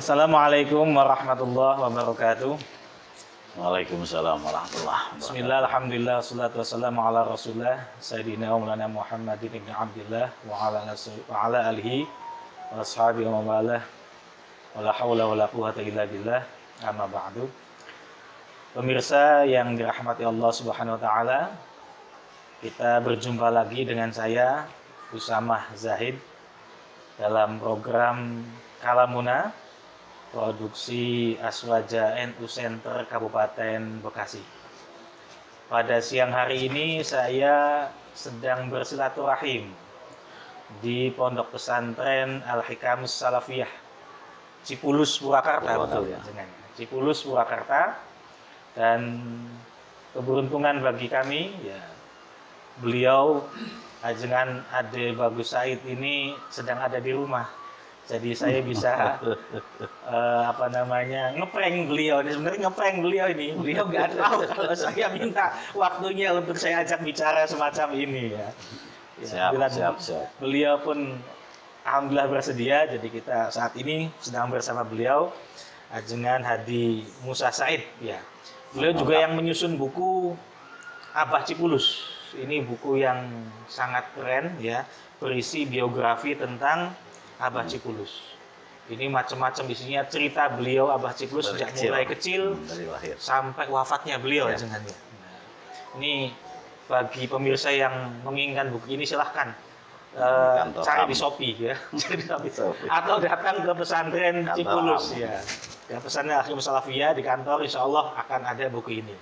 Assalamualaikum warahmatullahi wabarakatuh. Waalaikumsalam warahmatullahi wabarakatuh. Bismillah, alhamdulillah, wassalatu wassalamu ala rasulullah Sayyidina wa maulana Muhammadin ibn Abdillah wa ala alihi wa ashabihi wa mawalah wa la hawla wa la quwwata illa billah, amma ba'du. Pemirsa yang dirahmati Allah Subhanahu wa taala, kita berjumpa lagi dengan saya Usamah Zahid dalam program Kalamuna, produksi Aswaja NU Center Kabupaten Bekasi. Pada siang hari ini saya sedang bersilaturahim di Pondok Pesantren Al-Hikamus Salafiyah Cipulus Purwakarta, betul ya? Cipulus Purwakarta. Dan keberuntungan bagi kami, ya, beliau Ajengan Ade Bagus Said ini sedang ada di rumah. Jadi saya bisa ngeprank beliau. Ini sebenarnya ngeprank beliau ini. Beliau nggak tahu kalau saya minta waktunya untuk saya ajak bicara semacam ini ya. Siap. Beliau pun alhamdulillah bersedia. Jadi kita saat ini sedang bersama beliau, Ajengan Hadi Musa Said ya. Beliau juga yang menyusun buku Abah Cipulus. Ini buku yang sangat keren ya, berisi biografi tentang Abah Cipulus. Ini macam-macam isinya, cerita beliau Abah Cipulus sejak mulai kecil dari lahir sampai wafatnya beliau ya. Ini bagi pemirsa yang menginginkan buku ini silahkan cari di Shopee ya. Atau datang ke pesantren Cipulus ya. Dan pesantren Al-Hikamus Salafiyah di kantor, insya Allah akan ada buku ini.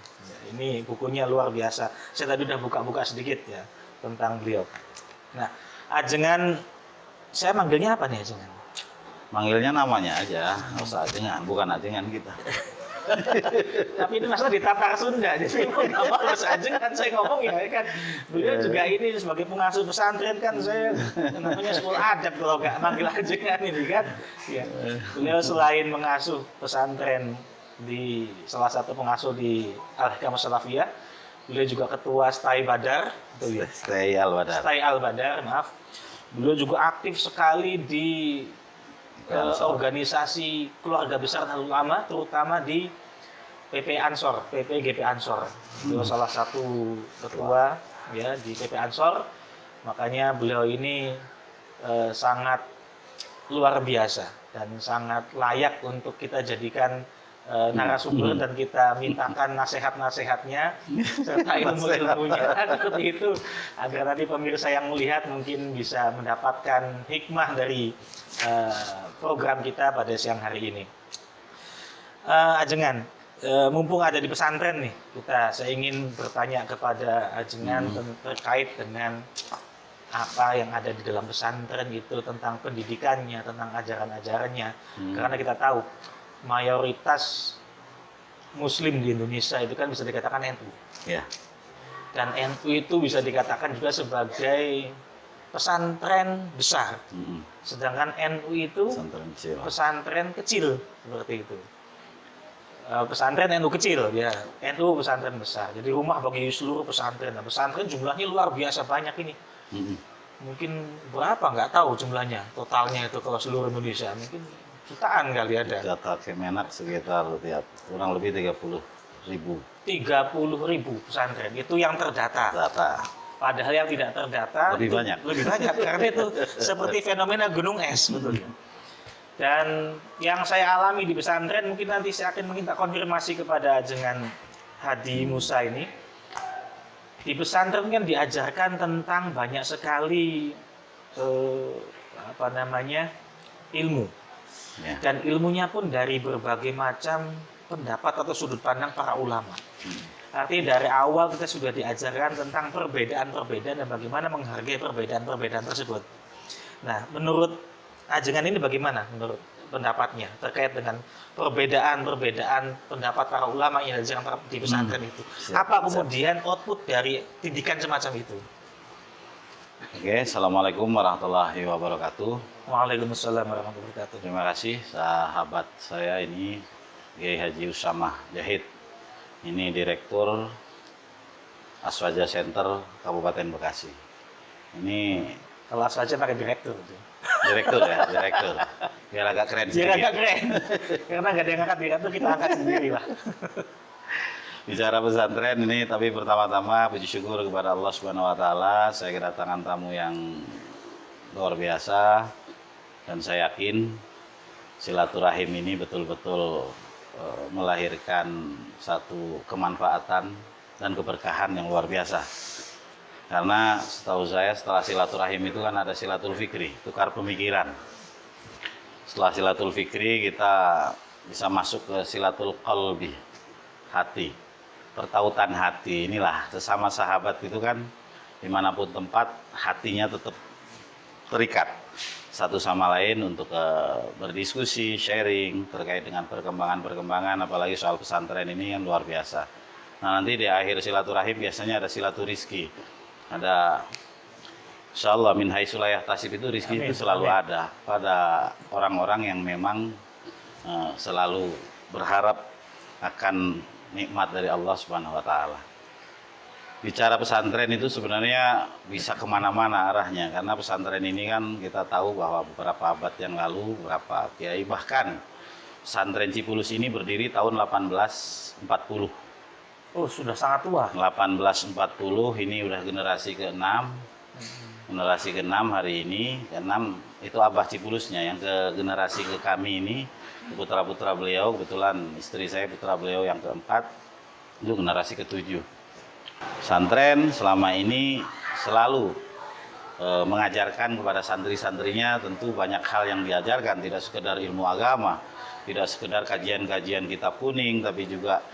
Ini bukunya luar biasa. Saya tadi udah buka-buka sedikit ya tentang beliau. Nah, Ajengan, saya manggilnya apa nih Ajengan? Manggilnya namanya aja, nggak usah Ajengan, bukan Ajengan kita. Tapi ini masalah di Tatar Sunda, jadi mau nggak mau harus Ajengan saya ngomong ya kan. Beliau juga ini sebagai pengasuh pesantren kan, saya namanya sekolah adab kalau nggak manggil Ajengan ini kan. Ya. Beliau selain mengasuh pesantren di salah satu pengasuh di Al-Hikamus Salafiyah, beliau juga ketua Stai Badar, Stai Al Badar, maaf. Beliau juga aktif sekali di organisasi keluarga besar Nahdlatul Ulama, terutama di PP Ansor, PPGP Ansor. Beliau salah satu ketua ya di PP Ansor. Makanya beliau ini sangat luar biasa dan sangat layak untuk kita jadikan narasumber dan kita mintakan nasihat-nasihatnya serta ilmu-ilmunya seperti itu, agar nanti pemirsa yang melihat mungkin bisa mendapatkan hikmah dari program kita pada siang hari ini. Ajengan, mumpung ada di pesantren nih, saya ingin bertanya kepada Ajengan terkait dengan apa yang ada di dalam pesantren itu, tentang pendidikannya, tentang ajaran-ajarannya. Karena kita tahu mayoritas Muslim di Indonesia itu kan bisa dikatakan NU. Ya. Dan NU itu bisa dikatakan juga sebagai pesantren besar. Sedangkan NU itu pesantren kecil seperti itu. Pesantren NU kecil ya, NU pesantren besar. Jadi rumah bagi seluruh pesantren. Nah, pesantren jumlahnya luar biasa banyak ini. Mungkin berapa nggak tahu jumlahnya totalnya itu kalau seluruh Indonesia, mungkin jutaan kali ada. Data Kemenak sekitar kurang lebih 30.000. 30.000 pesantren itu yang terdata. Padahal yang tidak terdata lebih banyak karena itu seperti fenomena gunung es, betul. Dan yang saya alami di pesantren, mungkin nanti saya akan meminta konfirmasi kepada Ajengan Hadi Musa ini. Di pesantren kan diajarkan tentang banyak sekali ilmu. Ya. Dan ilmunya pun dari berbagai macam pendapat atau sudut pandang para ulama. Artinya dari awal kita sudah diajarkan tentang perbedaan-perbedaan dan bagaimana menghargai perbedaan-perbedaan tersebut. Nah, menurut Ajengan ini bagaimana menurut pendapatnya terkait dengan perbedaan-perbedaan pendapat para ulama yang diajarkan di pesantren itu? Apa kemudian output dari didikan semacam itu? Oke, Assalamualaikum warahmatullahi wabarakatuh. Waalaikumsalam warahmatullahi wabarakatuh. Terima kasih sahabat saya ini, Kiai Haji Usamah Zahid. Ini Direktur Aswaja Center Kabupaten Bekasi. Ini Kalau saja pakai direktur. Direktur ya, direktur. Biar agak keren Biar sedikit. agak keren. Karena nggak ada yang angkat direktur, kita angkat sendiri lah. Bicara pesantren ini, tapi pertama-tama puji syukur kepada Allah Subhanahu wa taala, saya kedatangan tamu yang luar biasa dan saya yakin silaturahim ini betul-betul melahirkan satu kemanfaatan dan keberkahan yang luar biasa. Karena setahu saya setelah silaturahim itu kan ada silatul fikri, tukar pemikiran. Setelah silatul fikri kita bisa masuk ke silatul qalbi, hati. Pertautan hati, inilah sesama sahabat itu kan dimanapun tempat hatinya tetap terikat satu sama lain untuk berdiskusi, sharing terkait dengan perkembangan-perkembangan, apalagi soal pesantren ini yang luar biasa. Nah, nanti di akhir silaturahim biasanya ada silaturrizki, ada insyaallah min haitsu la yahtasib, itu rizki itu selalu ada pada orang-orang yang memang selalu berharap akan nikmat dari Allah Subhanahu wa taala. Bicara pesantren itu sebenarnya bisa kemana-mana arahnya, karena pesantren ini kan kita tahu bahwa beberapa abad yang lalu, beberapa kiai, bahkan pesantren Cipulus ini berdiri tahun 1840. Oh, sudah sangat tua. 1840, ini udah generasi ke-6. Generasi ke-6 hari ini, ke-6 itu Abah Cipulusnya, yang ke generasi ke kami ini putra-putra beliau, kebetulan istri saya putra beliau yang keempat, itu generasi ke-7. Pesantren selama ini selalu mengajarkan kepada santri-santrinya tentu banyak hal yang diajarkan, tidak sekedar ilmu agama, tidak sekedar kajian-kajian kitab kuning, tapi juga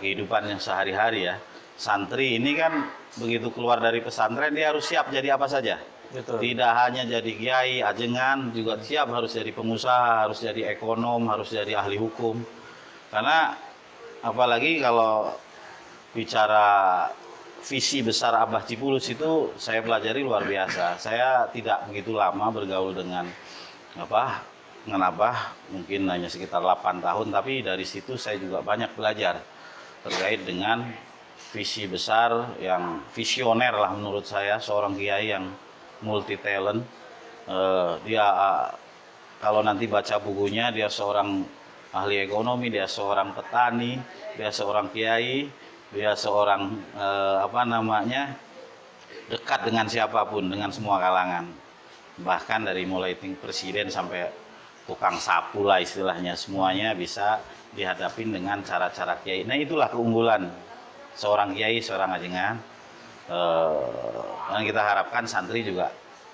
kehidupan yang sehari-hari ya. Santri ini kan begitu keluar dari pesantren dia harus siap jadi apa saja. Betul. Tidak hanya jadi kiai, ajengan, juga siap harus jadi pengusaha, harus jadi ekonom, harus jadi ahli hukum. Karena apalagi kalau bicara visi besar Abah Cipulus itu saya pelajari luar biasa. Saya tidak begitu lama bergaul dengan Abah, mungkin hanya sekitar 8 tahun, tapi dari situ saya juga banyak belajar terkait dengan visi besar yang visioner lah menurut saya, seorang kiai yang multi talent. Dia kalau nanti baca bukunya, dia seorang ahli ekonomi, dia seorang petani, dia seorang kiai, dia seorang dekat dengan siapapun, dengan semua kalangan, bahkan dari mulai presiden sampai tukang sapu lah istilahnya, semuanya bisa dihadapin dengan cara-cara kiai. Nah, itulah keunggulan seorang kiai, seorang ajengan. Dan kita harapkan santri juga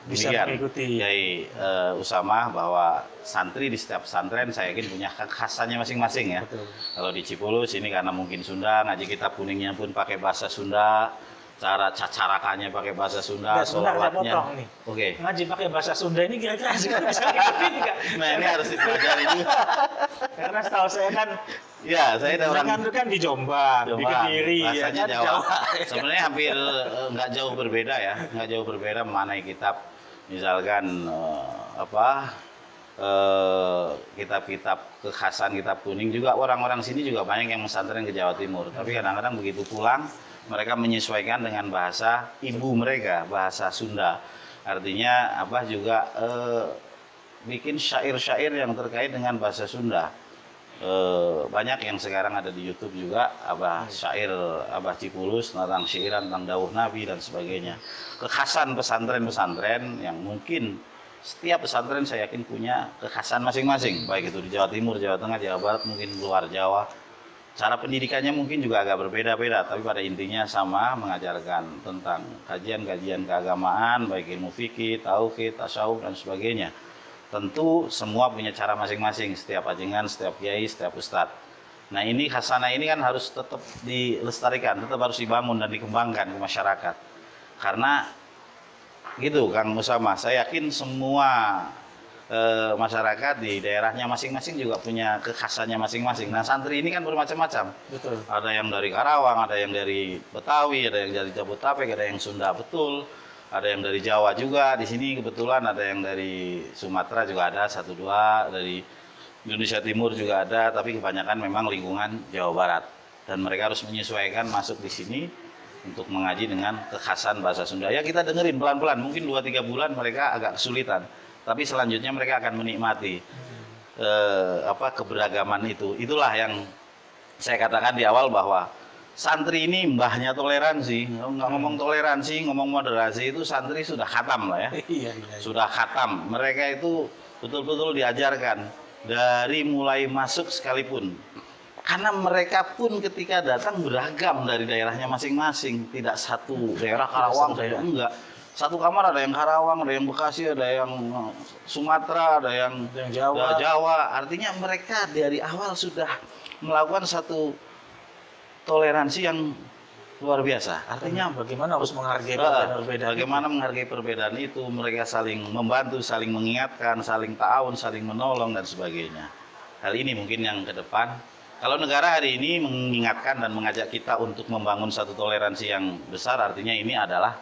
Bisa mengikuti. Kiai Usamah, bahwa santri di setiap pesantren saya yakin punya kekhasannya masing-masing ya. Betul. Kalau di Cipulus ini karena mungkin Sunda, ngaji kitab kuningnya pun pakai bahasa Sunda, cara cacarakannya pakai bahasa Sunda, Sebentar saya sholawatnya. potong nih. Oke. Ngaji pakai bahasa Sunda ini kira-kira bisa ngikutin nggak? Nah, ini harus dipelajari juga. Karena setahu saya kan Ya, saya ada orang itu kan di Jombang, di Kediri, ya bahasanya kan, Jawa. Sebenarnya hampir nggak jauh berbeda ya, nggak jauh berbeda memaknai kitab. Misalkan kitab-kitab kekhasan kitab kuning juga, orang-orang sini juga banyak yang pesantren ke Jawa Timur. Tapi kadang-kadang begitu pulang mereka menyesuaikan dengan bahasa ibu mereka, bahasa Sunda. Artinya Abah juga bikin syair-syair yang terkait dengan bahasa Sunda. Banyak yang sekarang ada di YouTube juga, Abah syair Abah Cipulus tentang syairan, tentang dawuh Nabi dan sebagainya. Kekhasan pesantren-pesantren yang mungkin setiap pesantren saya yakin punya kekhasan masing-masing, baik itu di Jawa Timur, Jawa Tengah, Jawa Barat, mungkin luar Jawa. Cara pendidikannya mungkin juga agak berbeda-beda, tapi pada intinya sama, mengajarkan tentang kajian-kajian keagamaan, baik ilmu fikih, tauhid, tasawuf dan sebagainya. Tentu semua punya cara masing-masing, setiap ajengan, setiap kiai, setiap ustadz. Nah, ini khasanah ini kan harus tetap dilestarikan, tetap harus dibangun dan dikembangkan ke masyarakat. Karena gitu Kang Usamah, saya yakin semua masyarakat di daerahnya masing-masing juga punya kekhasannya masing-masing. Nah, santri ini kan bermacam-macam. Betul. Ada yang dari Karawang, ada yang dari Betawi, ada yang dari Jabodetabek, ada yang Sunda betul. Ada yang dari Jawa juga, di sini kebetulan ada yang dari Sumatera juga ada, 1-2, dari Indonesia Timur juga ada, tapi kebanyakan memang lingkungan Jawa Barat. Dan mereka harus menyesuaikan masuk di sini untuk mengaji dengan kekhasan bahasa Sunda. Ya kita dengerin pelan-pelan, mungkin 2-3 bulan mereka agak kesulitan, tapi selanjutnya mereka akan menikmati keberagaman itu. Itulah yang saya katakan di awal bahwa santri ini mbahnya toleransi. Nggak ngomong toleransi, ngomong moderasi, itu santri sudah khatam lah ya. Iya. Sudah khatam. Mereka itu betul-betul diajarkan dari mulai masuk sekalipun. Karena mereka pun ketika datang beragam dari daerahnya masing-masing, tidak satu daerah Karawang, daerah enggak. Satu kamar ada yang Karawang, ada yang Bekasi, ada yang Sumatera, ada yang Jawa. Artinya mereka dari awal sudah melakukan satu toleransi yang luar biasa. Artinya bagaimana harus menghargai perbedaan. Bagaimana menghargai perbedaan itu, mereka saling membantu, saling mengingatkan, saling ta'awun, saling menolong dan sebagainya. Hal ini mungkin yang ke depan. Kalau negara hari ini mengingatkan dan mengajak kita untuk membangun satu toleransi yang besar, artinya ini adalah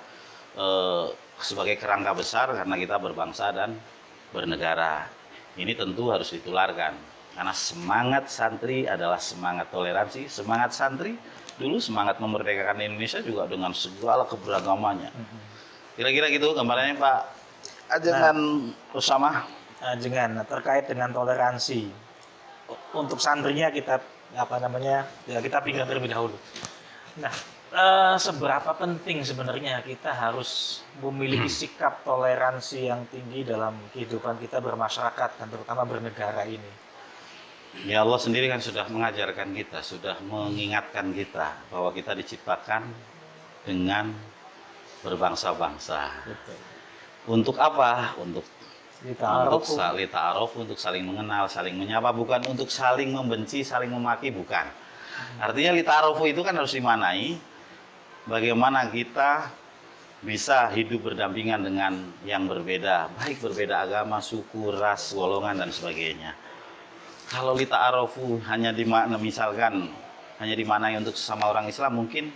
sebagai kerangka besar karena kita berbangsa dan bernegara. Ini tentu harus ditularkan. Karena semangat santri adalah semangat toleransi, semangat santri dulu semangat memerdekakan Indonesia juga dengan segala keberagamannya. Kira-kira gitu gambarannya Pak Ajengan Usama. Ajengan, terkait dengan toleransi. Untuk santrinya kita kita pinggang terlebih dahulu. Nah, seberapa penting sebenarnya kita harus memiliki sikap toleransi yang tinggi dalam kehidupan kita bermasyarakat dan terutama bernegara ini? Ya Allah sendiri kan sudah mengajarkan kita, sudah mengingatkan kita bahwa kita diciptakan dengan berbangsa-bangsa. Untuk apa? Untuk saling ta'aruf, untuk saling mengenal, saling menyapa, bukan untuk saling membenci, saling memaki, bukan. Artinya lita'arufu itu kan harus dimaknai bagaimana kita bisa hidup berdampingan dengan yang berbeda, baik berbeda agama, suku, ras, golongan dan sebagainya. Kalau lita'arufu hanya misalkan hanya dimaknai untuk sesama orang Islam, mungkin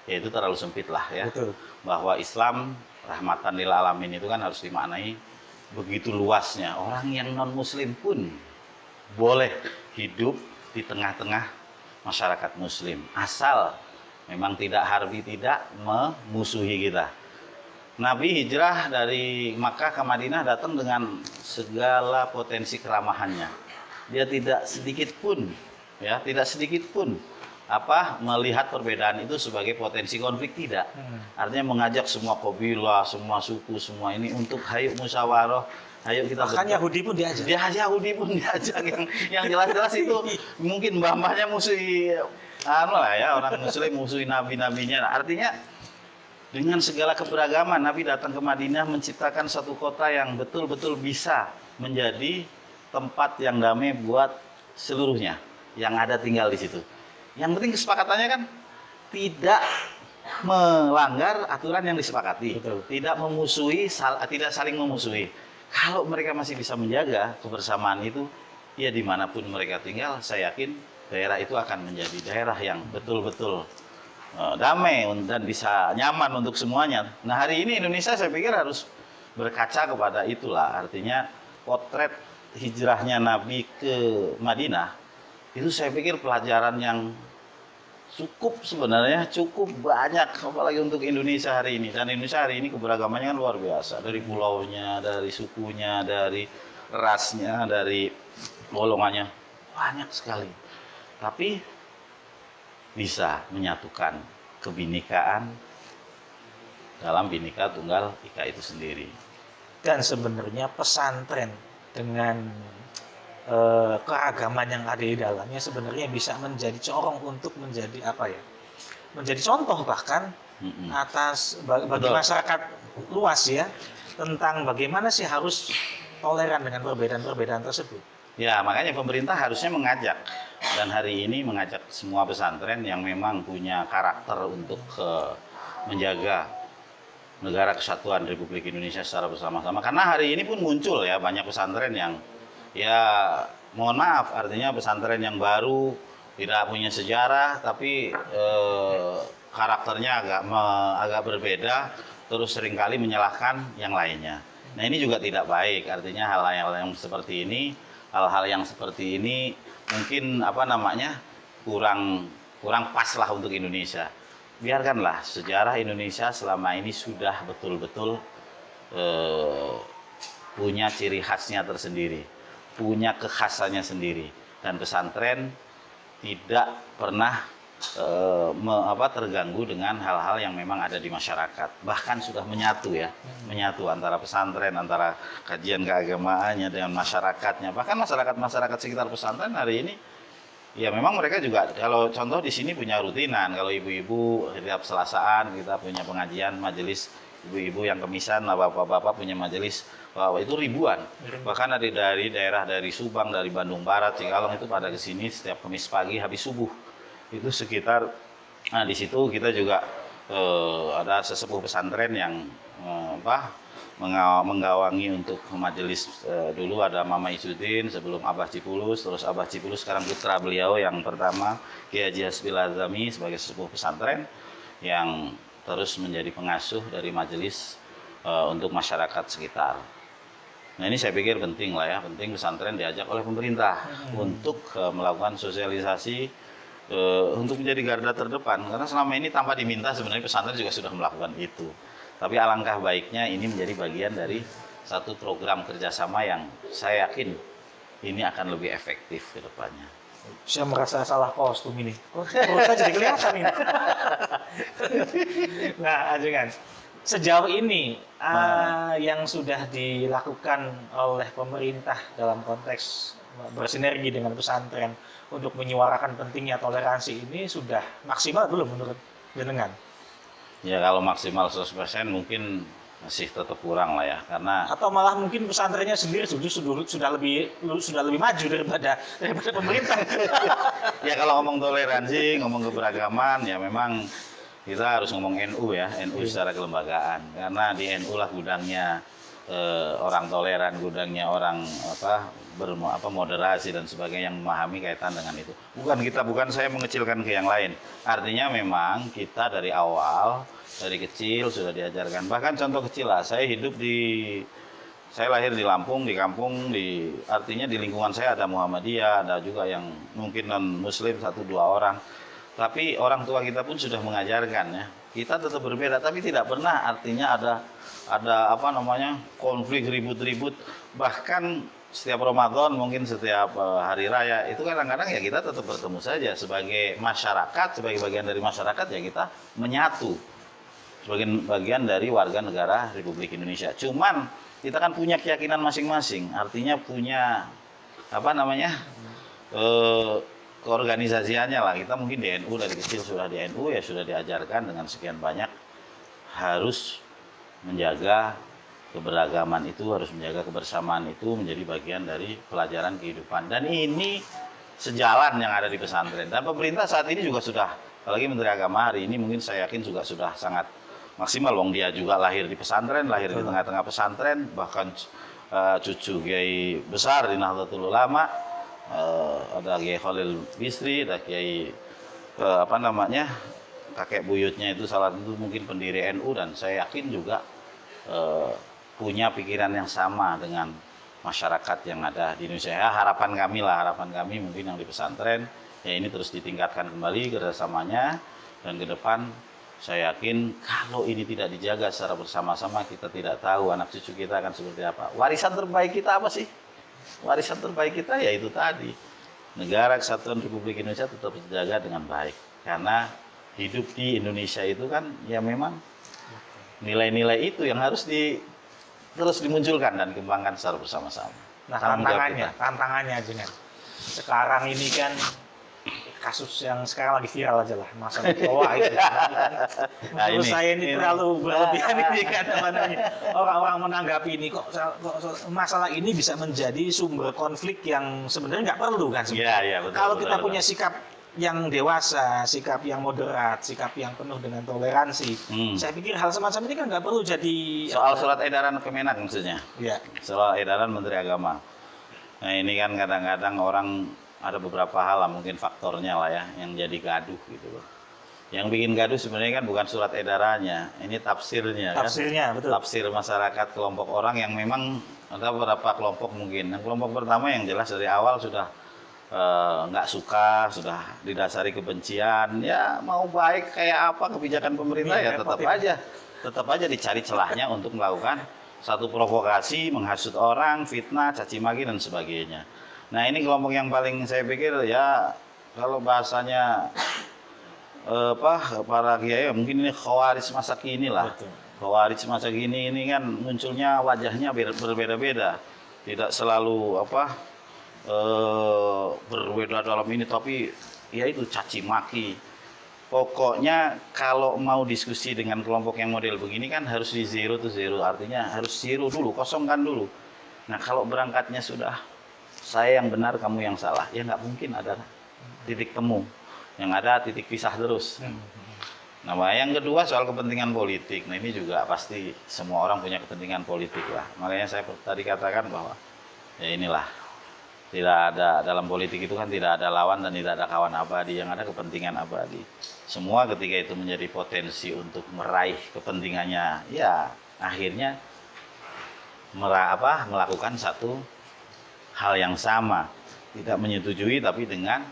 ya itu terlalu sempit lah ya. Betul. Bahwa Islam rahmatan lil alamin itu kan harus dimaknai begitu luasnya. Orang yang non muslim pun boleh hidup di tengah-tengah masyarakat muslim, asal memang tidak harbi, tidak memusuhi kita. Nabi hijrah dari Makkah ke Madinah datang dengan segala potensi keramahannya. Dia tidak sedikit pun melihat perbedaan itu sebagai potensi konflik, tidak. Artinya mengajak semua kabilah, semua suku, semua ini untuk hayu musyawarah, hayu kita. Bahkan Yahudi pun diajak. Yahudi pun diajak yang jelas-jelas itu mungkin mbah-mbahnya musuhi orang muslim, musuhi nabi-nabinya. Artinya dengan segala keberagaman Nabi datang ke Madinah menciptakan satu kota yang betul-betul bisa menjadi tempat yang damai buat seluruhnya yang ada tinggal di situ. Yang penting kesepakatannya kan tidak melanggar aturan yang disepakati. Betul. Tidak memusuhi, tidak saling memusuhi. Kalau mereka masih bisa menjaga kebersamaan itu, ya dimanapun mereka tinggal, saya yakin daerah itu akan menjadi daerah yang betul-betul damai dan bisa nyaman untuk semuanya. Nah hari ini Indonesia saya pikir harus berkaca kepada itulah. Artinya potret hijrahnya Nabi ke Madinah itu saya pikir pelajaran yang cukup banyak, apalagi untuk Indonesia hari ini. Dan Indonesia hari ini keberagamannya kan luar biasa, dari pulaunya, dari sukunya, dari rasnya, dari golongannya, banyak sekali. Tapi bisa menyatukan kebinekaan dalam Bhinneka Tunggal Ika itu sendiri. Dan sebenarnya pesantren dengan keragaman yang ada di dalamnya sebenarnya bisa menjadi corong untuk menjadi menjadi contoh bahkan bagi masyarakat luas ya, tentang bagaimana sih harus toleran dengan perbedaan-perbedaan tersebut. Ya makanya pemerintah harusnya mengajak, dan hari ini mengajak semua pesantren yang memang punya karakter untuk menjaga negara kesatuan Republik Indonesia secara bersama-sama. Karena hari ini pun muncul ya banyak pesantren yang mohon maaf, artinya pesantren yang baru, tidak punya sejarah, tapi karakternya agak berbeda, terus seringkali menyalahkan yang lainnya. Nah ini juga tidak baik, artinya hal-hal yang seperti ini mungkin kurang pas lah untuk Indonesia. biarkanlah sejarah Indonesia selama ini sudah betul-betul punya ciri khasnya tersendiri, punya kekhasannya sendiri, dan pesantren tidak pernah terganggu dengan hal-hal yang memang ada di masyarakat. Bahkan sudah menyatu ya, menyatu antara pesantren, antara kajian keagamaannya dengan masyarakatnya. Bahkan masyarakat sekitar pesantren hari ini, ya memang mereka juga, kalau contoh di sini punya rutinan, kalau ibu-ibu setiap Selasaan kita punya pengajian majelis ibu-ibu yang kemisan, bapak-bapak punya majelis, itu ribuan. Bahkan ada dari daerah dari Subang, dari Bandung Barat, Cikalong itu pada kesini setiap Kamis pagi habis subuh. Itu sekitar, nah di situ kita juga ada sesepuh pesantren yang menggawangi untuk majelis. Dulu ada Mama Izzuddin, sebelum Abah Cipulus, terus Abah Cipulus sekarang putra beliau yang pertama Kiai Haji Hasbil Azami sebagai sesepuh pesantren yang terus menjadi pengasuh dari majelis untuk masyarakat sekitar. Nah ini saya pikir penting lah ya, penting pesantren diajak oleh pemerintah untuk melakukan sosialisasi, untuk menjadi garda terdepan, karena selama ini tanpa diminta sebenarnya pesantren juga sudah melakukan itu. Tapi alangkah baiknya ini menjadi bagian dari satu program kerjasama yang saya yakin ini akan lebih efektif ke depannya. Saya merasa salah kostum ini. Perut saya jadi kelihatan ini. Nah, Ajengan, sejauh ini yang sudah dilakukan oleh pemerintah dalam konteks bersinergi dengan pesantren untuk menyuarakan pentingnya toleransi ini sudah maksimal belum menurut jenengan? Ya kalau maksimal 100% mungkin masih tetap kurang lah ya, karena atau malah mungkin pesantrennya sendiri sudah lebih maju daripada pemerintah. Ya kalau ngomong toleransi, ngomong keberagaman, ya memang kita harus ngomong NU ya, NU secara kelembagaan, karena di NU lah gudangnya orang toleran, gudangnya orang moderasi dan sebagainya yang memahami kaitan dengan itu. Bukan saya mengecilkan ke yang lain. Artinya memang kita dari awal, dari kecil sudah diajarkan. Bahkan contoh kecil lah, saya lahir di Lampung, di kampung, artinya di lingkungan saya ada Muhammadiyah, ada juga yang mungkin non Muslim 1-2 orang. Tapi orang tua kita pun sudah mengajarkan ya. Kita tetap berbeda, tapi tidak pernah artinya ada konflik ribut-ribut. Bahkan setiap Ramadan, mungkin setiap hari raya, itu kadang-kadang ya kita tetap bertemu saja sebagai masyarakat, sebagai bagian dari masyarakat ya kita menyatu sebagai bagian dari warga negara Republik Indonesia. Cuman kita kan punya keyakinan masing-masing, artinya punya keorganisasiannya lah. Kita mungkin di NU dari kecil sudah di NU ya sudah diajarkan dengan sekian banyak harus menjaga keberagaman itu, harus menjaga kebersamaan itu menjadi bagian dari pelajaran kehidupan. Dan ini sejalan yang ada di pesantren. Dan pemerintah saat ini juga sudah, apalagi Menteri Agama hari ini mungkin saya yakin juga sudah sangat maksimal. Wong dia juga lahir di pesantren, lahir di tengah-tengah pesantren, bahkan cucu Kiai besar di Nahdlatul Ulama, ada Kiai Khalil Bisri, ada Kiai kakek buyutnya itu salah satu mungkin pendiri NU, dan saya yakin juga punya pikiran yang sama dengan masyarakat yang ada di Indonesia. Ya, harapan kami mungkin yang di pesantren ya ini terus ditingkatkan kembali kerjasamanya, dan ke depan saya yakin kalau ini tidak dijaga secara bersama-sama, kita tidak tahu anak cucu kita akan seperti apa. Warisan terbaik kita apa sih? Warisan terbaik kita ya itu tadi, negara kesatuan Republik Indonesia tetap dijaga dengan baik, karena hidup di Indonesia itu kan ya memang nilai-nilai itu yang harus terus dimunculkan dan dikembangkan secara bersama-sama. Nah, tantangannya Jengan. Sekarang ini kan kasus yang sekarang lagi viral aja lah, masalah Toa itu. Menurut saya ini terlalu berlebihan ini kan, orang-orang menanggapi ini kok masalah ini bisa menjadi sumber konflik yang sebenarnya nggak perlu kan sebenarnya. Ya, betul, kalau kita betul. punya sikap yang dewasa, sikap yang moderat, sikap yang penuh dengan toleransi, saya pikir hal semacam ini kan nggak perlu jadi soal surat edaran Kemenak maksudnya. Ya. Soal edaran Menteri Agama. Nah ini kan kadang-kadang orang ada beberapa hal lah, mungkin faktornya lah ya yang jadi gaduh gitu loh. Yang bikin gaduh sebenarnya kan bukan surat edarannya, ini tafsirnya. Tafsirnya, kan? betul. Tafsir masyarakat kelompok orang yang memang ada beberapa kelompok mungkin. Yang kelompok pertama yang jelas dari awal sudah nggak suka, sudah didasari kebencian, ya mau baik kayak apa kebijakan pemerintah ya tetap aja dicari celahnya untuk melakukan satu provokasi, menghasut orang, fitnah, caci maki dan sebagainya. Nah ini kelompok yang paling saya pikir ya kalau bahasanya para kiai mungkin ini khawarij masa kini lah. Khawarij masa kini ini kan munculnya wajahnya berbeda-beda, tidak selalu berbeda dalam ini, tapi ya itu caci maki. Pokoknya kalau mau diskusi dengan kelompok yang model begini kan harus di zero to zero, artinya harus zero dulu, kosongkan dulu. Nah kalau berangkatnya sudah saya yang benar, kamu yang salah, ya nggak mungkin ada titik temu, yang ada titik pisah terus. Nah yang kedua soal kepentingan politik, nah ini juga pasti semua orang punya kepentingan politik lah. Makanya saya tadi katakan bahwa ya inilah, tidak ada dalam politik itu kan tidak ada lawan dan tidak ada kawan abadi, yang ada kepentingan abadi. Semua ketika itu menjadi potensi untuk meraih kepentingannya, ya akhirnya melakukan satu hal yang sama, tidak menyetujui tapi dengan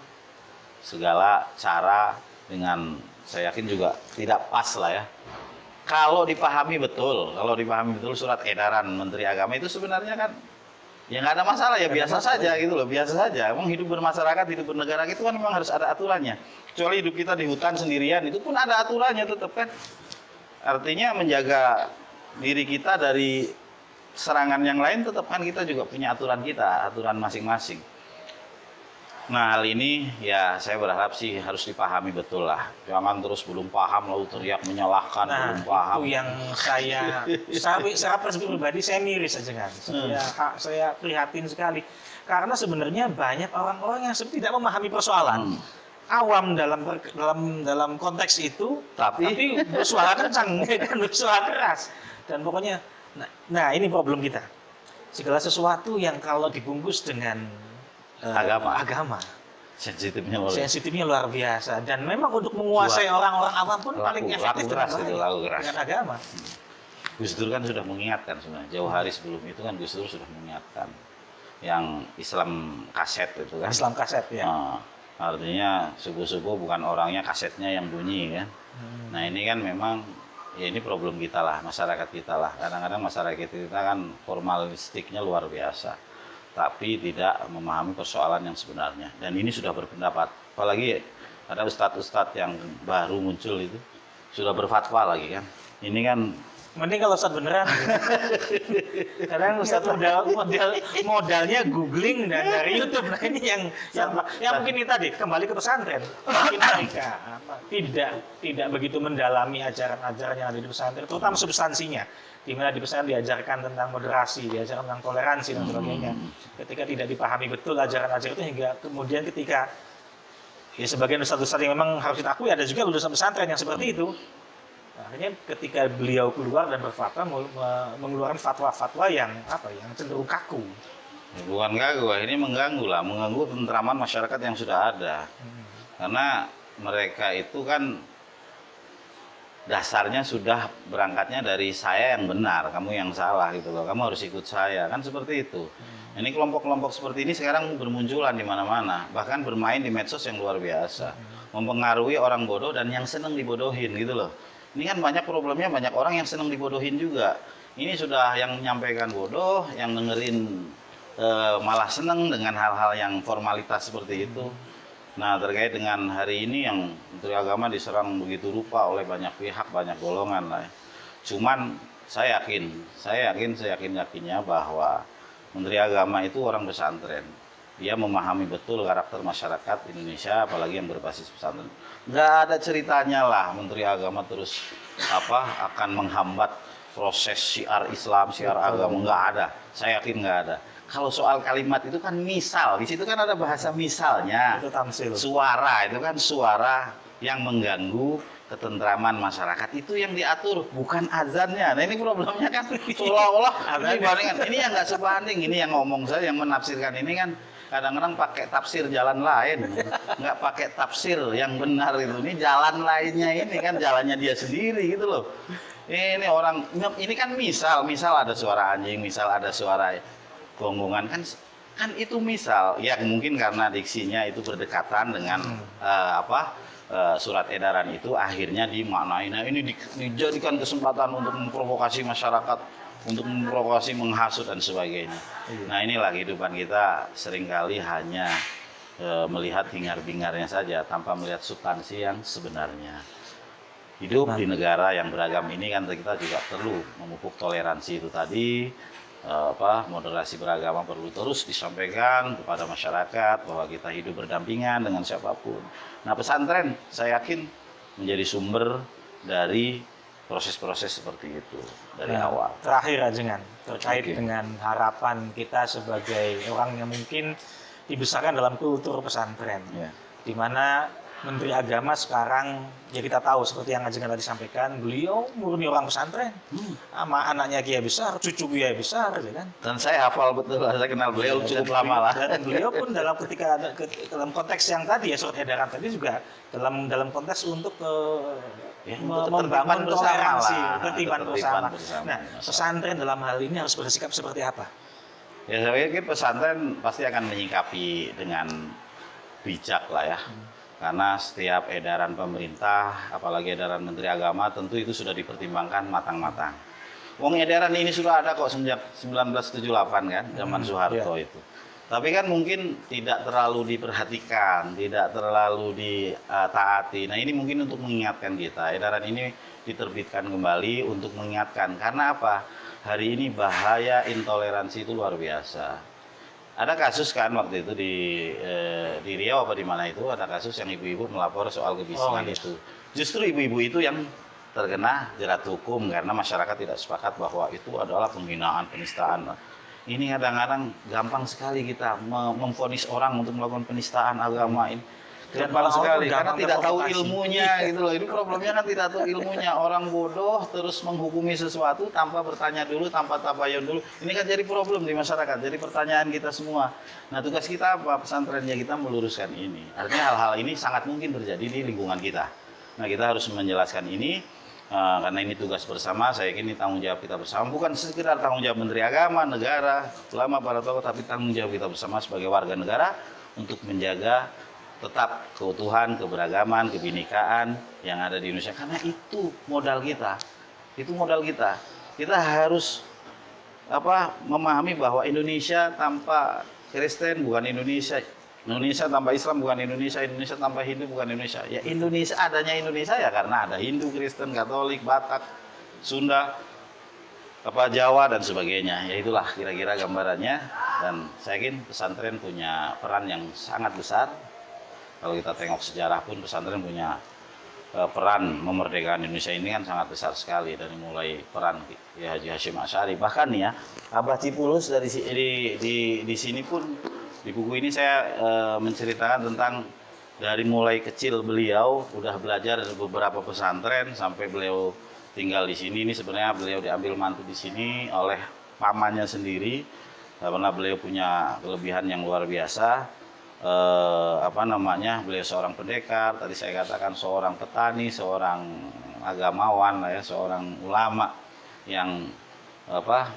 segala cara, dengan saya yakin juga tidak pas lah ya. Kalau dipahami betul surat edaran Menteri Agama itu sebenarnya kan ya nggak ada masalah, ya biasa saja gitu loh, biasa saja. Emang hidup bermasyarakat, hidup bernegara itu kan memang harus ada aturannya. Kecuali hidup kita di hutan sendirian, itu pun ada aturannya tetap kan. Artinya menjaga diri kita dari serangan yang lain, tetap kan kita juga punya aturan kita, aturan masing-masing. Nah hal ini ya saya berharap sih harus dipahami betul lah. Jangan terus belum paham lalu teriak menyalahkan, belum paham. Itu yang secara pribadi saya miris aja kan. Saya prihatin sekali. Karena sebenarnya banyak orang-orang yang tidak memahami persoalan. Awam dalam konteks itu, tapi bersuara kencang, kan bersuara keras. Dan pokoknya, nah ini problem kita. Segala sesuatu yang kalau dibungkus dengan agama sensitifnya luar biasa, dan memang untuk menguasai orang-orang awam pun paling efektif dengan agama. Gus Dur kan sudah mengingatkan sebenarnya jauh hari sebelum itu kan Gus Dur sudah mengingatkan yang Islam kaset itu kan. Islam kaset ya. Artinya subuh-subuh bukan orangnya, kasetnya yang bunyi kan. Nah ini kan memang ya ini problem kita lah, masyarakat kita lah. Kadang-kadang masyarakat kita kan formalistiknya luar biasa, tapi tidak memahami persoalan yang sebenarnya. Dan ini sudah berpendapat, apalagi ada ustadz-ustadz yang baru muncul itu sudah berfatwa lagi kan. Ini kan mending kalau ustadz beneran. Kadang ustadz modalnya googling dan dari YouTube. Nah ini yang mungkin ini tadi kembali ke pesantren. Mungkin mereka tidak begitu mendalami ajaran-ajaran yang ada di pesantren, terutama substansinya. Di mana di pesantren diajarkan tentang moderasi, diajarkan tentang toleransi dan sebagainya. Ketika tidak dipahami betul ajaran-ajaran itu, hingga kemudian ketika ya sebagian ustadz-ustadz yang memang harus kita akui ada juga lulusan pesantren yang seperti itu. Akhirnya ketika beliau keluar dan berfatwa mengeluarkan fatwa-fatwa yang cenderung kaku. Bukan kaku, ini mengganggu ketentraman masyarakat yang sudah ada. Karena mereka itu kan dasarnya sudah berangkatnya dari saya yang benar, kamu yang salah gitu loh. Kamu harus ikut saya, kan seperti itu. Ini kelompok-kelompok seperti ini sekarang bermunculan di mana-mana, bahkan bermain di medsos yang luar biasa, mempengaruhi orang bodoh dan yang seneng dibodohin gitu loh. Ini kan banyak problemnya, banyak orang yang seneng dibodohin juga. Ini sudah yang menyampaikan bodoh, yang dengerin malah seneng dengan hal-hal yang formalitas seperti itu. Nah terkait dengan hari ini yang Menteri Agama diserang begitu rupa oleh banyak pihak, banyak golongan lah. Cuman saya yakinnya bahwa Menteri Agama itu orang pesantren. Dia memahami betul karakter masyarakat Indonesia, apalagi yang berbasis pesantren. Nggak ada ceritanya lah Menteri Agama terus akan menghambat proses syiar Islam, syiar agama. Nggak ada. Saya yakin nggak ada. Kalau soal kalimat itu kan misal, di situ kan ada bahasa misalnya. Itu tamsil. Suara itu kan suara yang mengganggu ketentraman masyarakat, itu yang diatur, bukan azannya. Nah ini problemnya kan seolah-olah ini yang nggak sebanding. Ini yang ngomong saya, yang menafsirkan ini kan kadang-kadang pakai tafsir jalan lain, nggak pakai tafsir yang benar itu. Ini jalan lainnya, ini kan jalannya dia sendiri gitu loh. Ini orang, ini kan misal ada suara anjing, misal ada suara gonggongan, kan Kan itu misal, ya mungkin karena diksinya itu berdekatan dengan surat edaran itu akhirnya dimaknai. Nah ini dijadikan kesempatan untuk memprovokasi masyarakat, untuk memprovokasi, menghasut dan sebagainya. Nah inilah kehidupan kita seringkali hanya melihat hingar-bingarnya saja tanpa melihat substansi yang sebenarnya. Hidup di negara yang beragam ini kan kita juga perlu memupuk toleransi itu tadi. Moderasi beragama perlu terus disampaikan kepada masyarakat bahwa kita hidup berdampingan dengan siapapun. Nah pesantren saya yakin menjadi sumber dari proses-proses seperti itu dari awal. Terakhir Ajengan, terkait dengan harapan kita sebagai orang yang mungkin dibesarkan dalam kultur pesantren, di mana Menteri Agama sekarang, ya kita tahu seperti yang Ajengan tadi sampaikan, beliau murni orang pesantren, sama anaknya kiai besar, cucu kiai besar, ya kan? Dan saya hafal betul, saya kenal beliau cukup lama lah. Dan beliau pun dalam dalam konteks yang tadi ya surat edaran tadi juga dalam konteks untuk membangun toleransi, ketertiban bersama. Nah, pesantren dalam hal ini harus bersikap seperti apa? Ya saya pikir pesantren pasti akan menyikapi dengan bijak lah ya. Karena setiap edaran pemerintah, apalagi edaran Menteri Agama, tentu itu sudah dipertimbangkan matang-matang. Wong edaran ini sudah ada kok sejak 1978 kan, zaman Soeharto itu. Tapi kan mungkin tidak terlalu diperhatikan, tidak terlalu ditaati. Nah ini mungkin untuk mengingatkan kita, edaran ini diterbitkan kembali untuk mengingatkan. Karena apa? Hari ini bahaya intoleransi itu luar biasa. Ada kasus kan waktu itu di Riau apa di mana itu ada kasus yang ibu-ibu melapor soal kebisingan itu. Justru ibu-ibu itu yang terkena jerat hukum karena masyarakat tidak sepakat bahwa itu adalah penghinaan, penistaan. Ini kadang-kadang gampang sekali kita memvonis orang untuk melakukan penistaan agama ini. Gampang sekali karena tidak tahu ilmunya gitu loh. Ini problemnya kan tidak tahu ilmunya. Orang bodoh terus menghukumi sesuatu tanpa bertanya dulu, tanpa tabayun dulu. Ini kan jadi problem di masyarakat. Jadi pertanyaan kita semua. Nah tugas kita apa? Pesantrennya kita meluruskan ini. Artinya hal-hal ini sangat mungkin terjadi di lingkungan kita. Nah kita harus menjelaskan ini karena ini tugas bersama. Saya yakin ini tanggung jawab kita bersama. Bukan sekedar tanggung jawab Menteri Agama, negara, ulama, para tokoh, tapi tanggung jawab kita bersama sebagai warga negara untuk menjaga tetap keutuhan, keberagaman, kebinekaan yang ada di Indonesia. Karena itu modal kita. Itu modal kita. Kita harus memahami bahwa Indonesia tanpa Kristen bukan Indonesia. Indonesia tanpa Islam bukan Indonesia. Indonesia tanpa Hindu bukan Indonesia. Ya Indonesia adanya Indonesia ya karena ada Hindu, Kristen, Katolik, Batak, Sunda, Jawa dan sebagainya. Ya itulah kira-kira gambarannya. Dan saya yakin pesantren punya peran yang sangat besar. Kalau kita tengok sejarah pun pesantren punya peran memerdekakan Indonesia ini kan sangat besar sekali dari mulai peran ya Haji Hasyim Asy'ari. Bahkan nih ya Abah Cipulus di sini pun di buku ini saya menceritakan tentang dari mulai kecil beliau udah belajar dari beberapa pesantren sampai beliau tinggal di sini. Ini sebenarnya beliau diambil mantu di sini oleh pamannya sendiri karena beliau punya kelebihan yang luar biasa. Beliau seorang pendekar, tadi saya katakan seorang petani, seorang agamawan, seorang ulama yang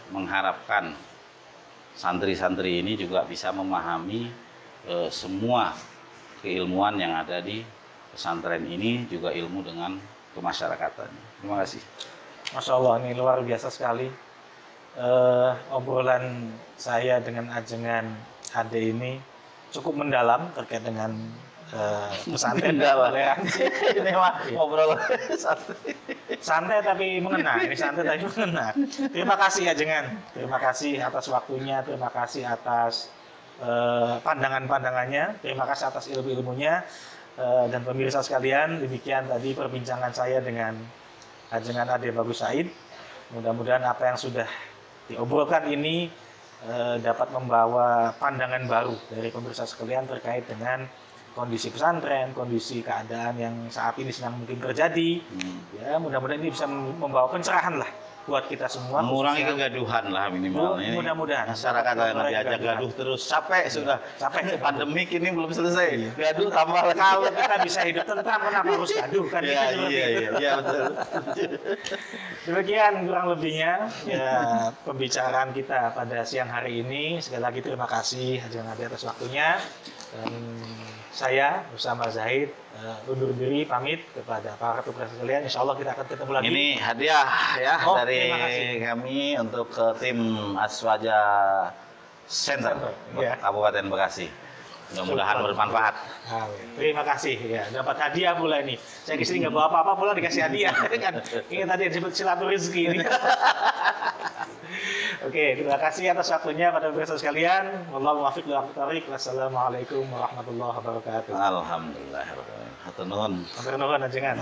mengharapkan santri-santri ini juga bisa memahami semua keilmuan yang ada di pesantren ini, juga ilmu dengan kemasyarakatan. Terima kasih. Masya Allah, ini luar biasa sekali. Obrolan saya dengan Ajengan Ade ini cukup mendalam terkait dengan pesantren toleransi. Ini mah ngobrol santai tapi mengena. Ini santai tapi mengena. Terima kasih Ajengan. Terima kasih atas waktunya. Terima kasih atas pandangan-pandangannya. Terima kasih atas ilmu-ilmunya. Dan pemirsa sekalian, demikian tadi perbincangan saya dengan Ajengan Ade Bagus Said. Mudah-mudahan apa yang sudah diobrolkan ini dapat membawa pandangan baru dari pemirsa sekalian terkait dengan kondisi pesantren, kondisi keadaan yang saat ini sedang mungkin terjadi. Ya, mudah-mudahan ini bisa membawa pencerahan lah buat kita semua. Mengurangi khususnya- kegaduhan lah minimal. Ini Mudah-mudahan. masyarakat yang Mengurangi diajak kegaduhan. gaduh terus capek sudah. Capek. Pandemik ini belum selesai. Gaduh tambah lagi. Kalau kita bisa hidup tentram, kenapa harus gaduh kan? Iya Kita seperti iya itu. iya iya betul. Demikian kurang lebihnya ya pembicaraan kita pada siang hari ini. Sekali lagi terima kasih Haji Nabi atas waktunya. Dan saya bersama Zahid undur diri pamit kepada para pemirsa sekalian. Insya Allah kita akan ketemu lagi. Ini hadiah ya Oh, dari terima kasih. kami untuk ke tim Aswaja Center Iya. Kabupaten Bekasi. Mudah-mudahan bermanfaat. Amin. Terima kasih ya dapat hadiah pula ini. Saya kesini nggak bawa apa-apa pula dikasih hadiah kan. Ini tadi yang disebut silaturahmi rezeki ini. Oke, terima kasih atas waktunya pada pemirsa sekalian. Wallahu muwaffiq ila aqwamit thoriq. Wassalamualaikum warahmatullahi wabarakatuh. Alhamdulillah. Hatur nuhun. Hatur nuhun ajengan.